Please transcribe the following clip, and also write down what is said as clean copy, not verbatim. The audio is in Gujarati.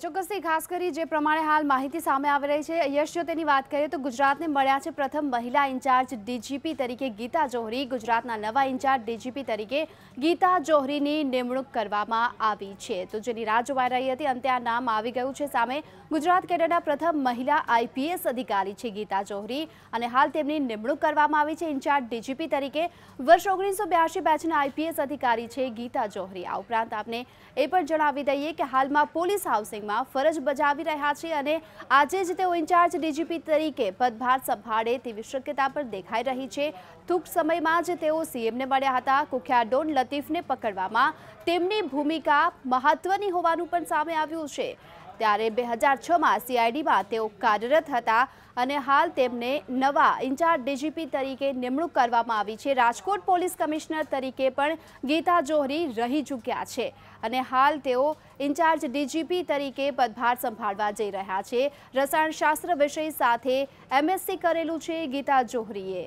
ચોક્કસથી ખાસ કરી જે પ્રમાણે હાલ માહિતી સામે આવી રહી છે યશજ્યોતિની વાત કરીએ તો ગુજરાતને મળ્યા છે પ્રથમ મહિલા ઇન્ચાર્જ ડીજીપી તરીકે ગીતા જોહરી। ગુજરાતના નવા ઇન્ચાર્જ ડીજીપી તરીકે ગીતા જોહરીની નિમણૂક કરવામાં આવી છે, તો જેની રાહ જોવાઈ રહી હતી અંતે આ નામ આવી ગયું છે સામે। ગુજરાત કેડરના પ્રથમ મહિલા આઈપીએસ અધિકારી છે ગીતા જોહરી અને હાલ તેમની નિમણૂક કરવામાં આવી છે ઇન્ચાર્જ ડીજીપી તરીકે। વર્ષ 1982 બેચના આઈપીએસ અધિકારી છે ગીતા જોહરી। આ ઉપરાંત આપને એ પણ જણાવી દઈએ કે હાલમાં પોલીસ હાઉસિંગ ફરજ બજાવી રહ્યા છે અને આજે જ તેઓ ઇન્ચાર્જ ડીજીપી તરીકે પદભાર સંભાળે તેવી શક્યતા પણ દેખાઈ રહી છે। ટૂંક સમયમાં જ તેઓ સીએમને મળ્યા હતા। કુખ્યાત ડોન લતીફને પકડવામાં તેમની ભૂમિકા મહત્વની હોવાનું પણ સામે આવ્યું છે। ત્યારે 2006માં સીઆઈડીમાં તેઓ કાર્યરત હતા અને હાલ તેમને નવા ઇન્ચાર્જ ડીજીપી તરીકે નિમણૂક કરવામાં આવી છે। રાજકોટ પોલીસ કમિશનર તરીકે પણ ગીતા જોહરી રહી ચૂક્યા છે અને હાલ તેઓ ઇન્ચાર્જ ડીજીપી તરીકે પદભાર સંભાળવા જઈ રહ્યા છે। રસાયણશાસ્ત્ર વિષય સાથે એમએસસી કરેલું છે ગીતા જોહરીએ।